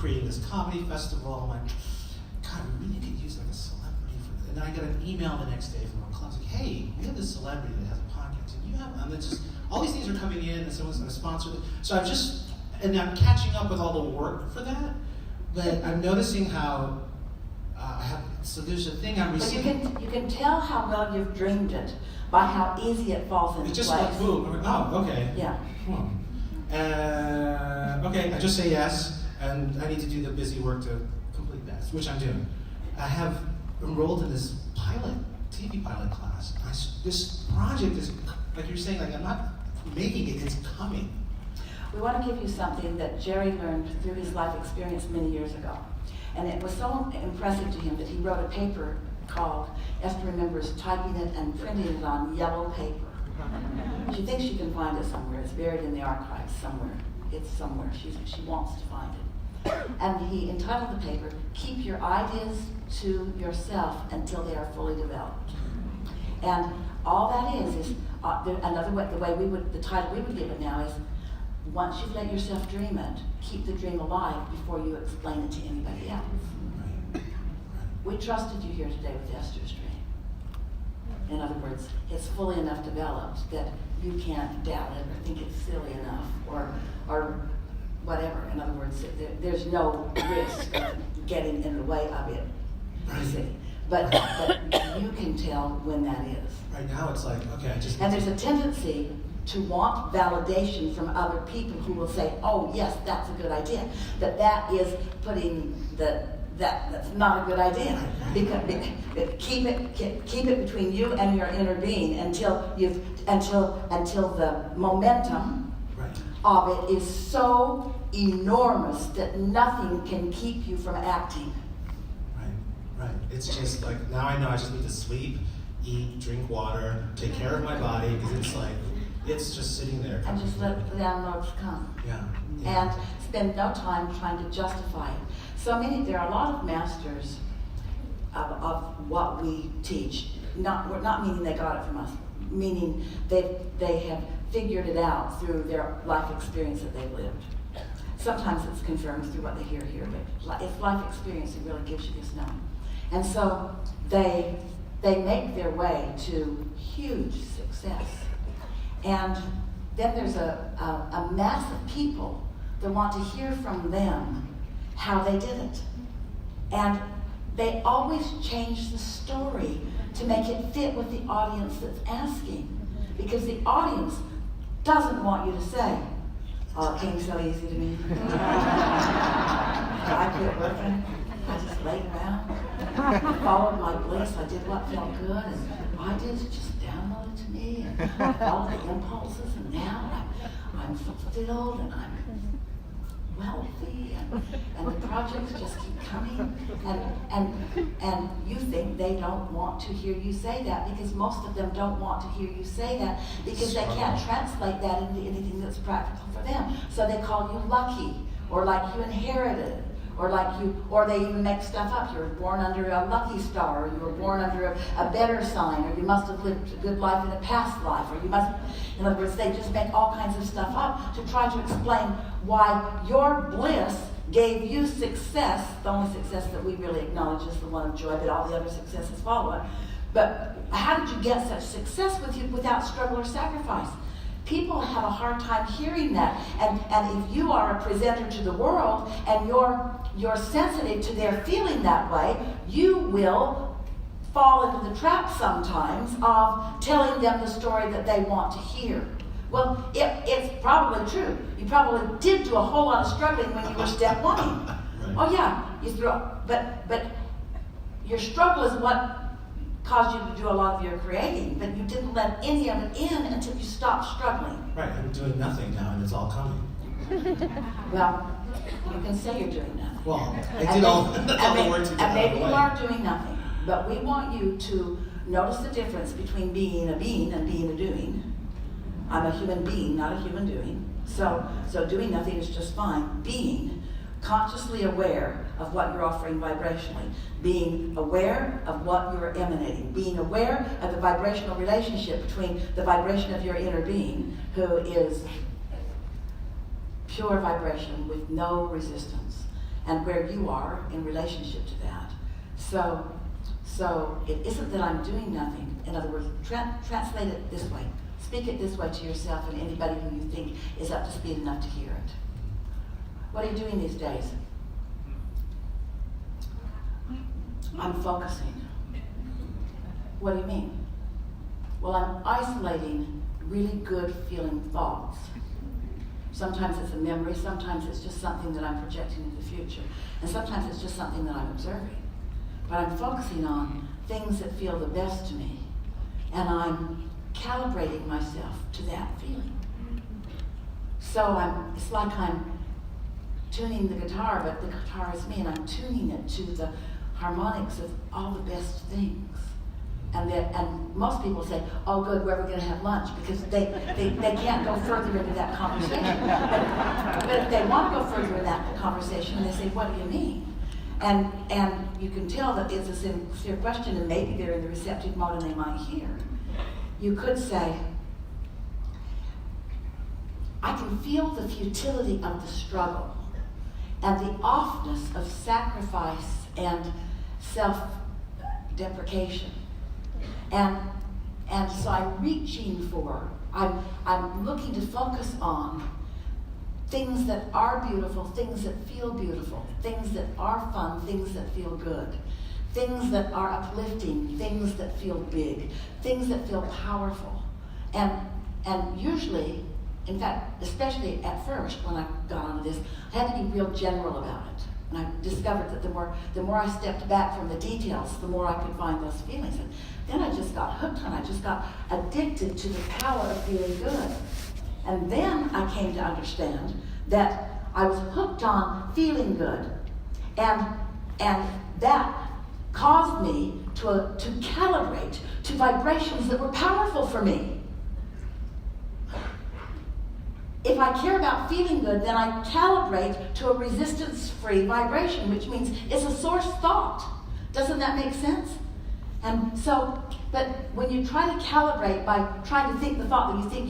creating this comedy festival. I'm like, God, we really could use like a celebrity for this. And then I got an email the next day from a club like, hey, we have this celebrity that has a podcast. And you have, and it's just, all these things are coming in and someone's going to sponsor it. So I'm catching up with all the work for that. But I'm noticing how so there's a thing I'm receiving. But you can tell how well you've dreamed it by how easy it falls into place. It just place. like, boom. I'm like, oh, okay. Yeah. Okay, I just say yes, and I need to do the busy work to complete that, which I'm doing. I have enrolled in this TV pilot class. This project is, like you're saying, like I'm not making it, it's coming. We want to give you something that Jerry learned through his life experience many years ago. And it was so impressive to him that he wrote a paper called, Esther remembers typing it and printing it on yellow paper. She thinks she can find it somewhere. It's buried in the archives somewhere. It's somewhere. She wants to find it. And he entitled the paper, Keep Your Ideas to Yourself Until They Are Fully Developed. And all that is another way, the title we would give it now is, once you've let yourself dream it, keep the dream alive before you explain it to anybody else. We trusted you here today with Esther's dream. In other words, it's fully enough developed that you can't doubt it or think it's silly enough or whatever. In other words, there's no risk of getting in the way of it. You see. But you can tell when that is. Right now it's like, okay, And there's a tendency to want validation from other people who will say, oh yes, that's a good idea. That is putting that's not a good idea. Because keep it between you and your inner being until the momentum of it is so enormous that nothing can keep you from acting. Right. It's just like, now I know I just need to sleep, eat, drink water, take care of my body, because it's like, it's just sitting there. And just let the downloads come. Yeah. And spend no time trying to justify it. There are a lot of masters of what we teach. We're not meaning they got it from us, meaning they have figured it out through their life experience that they've lived. Sometimes it's confirmed through what they hear here, but it's life experience that really gives you this knowing. And so they make their way to huge success. And then there's a mass of people that want to hear from them how they did it. And they always change the story to make it fit with the audience that's asking. Because the audience doesn't want you to say, oh, it came so easy to me. I quit working. I just laid around. I followed my bliss. I did what felt good. And I did just download it to me. And I followed the impulses. And now I'm fulfilled and I'm wealthy, and the projects just keep coming, and you think they don't want to hear you say that because most of them don't want to hear you say that because they can't translate that into anything that's practical for them. So they call you lucky, or like you inherited, or they even make stuff up. You were born under a lucky star, or you were born under a better sign, or you must have lived a good life in a past life, or you must, in other words, they just make all kinds of stuff up to try to explain why your bliss gave you success, the only success that we really acknowledge is the one of joy, but all the other successes follow it. But how did you get such success without struggle or sacrifice? People have a hard time hearing that. And if you are a presenter to the world and you're sensitive to their feeling that way, you will fall into the trap sometimes of telling them the story that they want to hear. Well, it's probably true. You probably did do a whole lot of struggling when you were step one. Right. Oh yeah, but your struggle is what caused you to do a lot of your creating, but you didn't let any of it in until you stopped struggling. Right, I'm doing nothing now and it's all coming. Well, you can say you're doing nothing. Well, I did all the work to get and maybe out you of the are doing nothing, but we want you to notice the difference between being a being and being a doing. I'm a human being, not a human doing. So doing nothing is just fine. Being consciously aware of what you're offering vibrationally, being aware of what you're emanating, being aware of the vibrational relationship between the vibration of your inner being, who is pure vibration with no resistance, and where you are in relationship to that. So it isn't that I'm doing nothing. In other words, translate it this way. Speak it this way to yourself and anybody who you think is up to speed enough to hear it. What are you doing these days? I'm focusing. What do you mean? Well, I'm isolating really good feeling thoughts. Sometimes it's a memory, sometimes it's just something that I'm projecting into the future, and sometimes it's just something that I'm observing. But I'm focusing on things that feel the best to me, and I'm calibrating myself to that feeling. So it's like I'm tuning the guitar, but the guitar is me, and I'm tuning it to the harmonics of all the best things. And most people say, oh good, where are we going to have lunch? Because they can't go further into that conversation. But if they want to go further in that conversation, they say, what do you mean? And you can tell that it's a sincere question, and maybe they're in the receptive mode and they might hear. You could say, I can feel the futility of the struggle and the offness of sacrifice and self-deprecation. And so I'm reaching for, I'm looking to focus on things that are beautiful, things that feel beautiful, things that are fun, things that feel good, things that are uplifting, things that feel big, things that feel powerful. And usually, in fact, especially at first when I got onto this, I had to be real general about it. And I discovered that the more I stepped back from the details, the more I could find those feelings. And then I just got hooked on it. I just got addicted to the power of feeling good. And then I came to understand that I was hooked on feeling good. And that caused me to calibrate to vibrations that were powerful for me. If I care about feeling good, then I calibrate to a resistance-free vibration, which means it's a source thought. Doesn't that make sense? And so, but when you try to calibrate by trying to think the thought that you think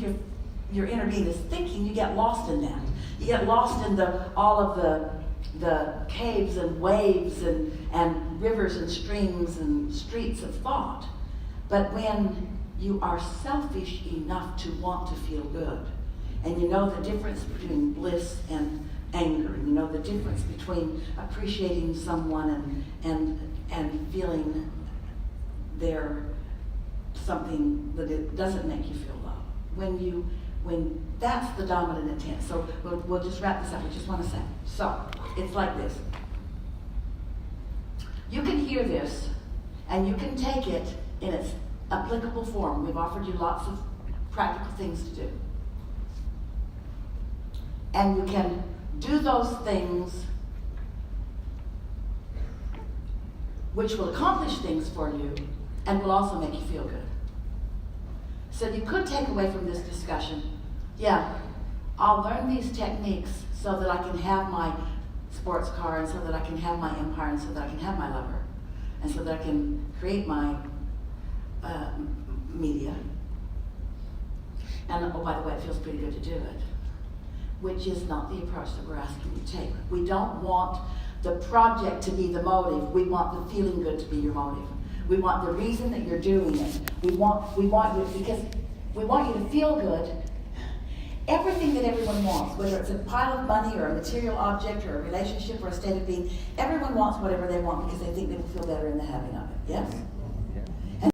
your inner being is thinking, you get lost in that. You get lost in all of the caves and waves and rivers and streams and streets of thought. But when you are selfish enough to want to feel good, and you know the difference between bliss and anger, and you know the difference between appreciating someone and feeling they're something that it doesn't make you feel love. When that's the dominant intent. So we'll just wrap this up. I just want to say. So it's like this. You can hear this, and you can take it in its applicable form. We've offered you lots of practical things to do. And you can do those things which will accomplish things for you and will also make you feel good. So you could take away from this discussion, yeah, I'll learn these techniques so that I can have my sports car, and so that I can have my empire, and so that I can have my lover, and so that I can create my media. And oh, by the way, it feels pretty good to do it. Which is not the approach that we're asking you to take. We don't want the project to be the motive. We want the feeling good to be your motive. We want the reason that you're doing it. We want you, because we want you to feel good. Everything that everyone wants, whether it's a pile of money or a material object or a relationship or a state of being, everyone wants whatever they want because they think they will feel better in the having of it. Yes?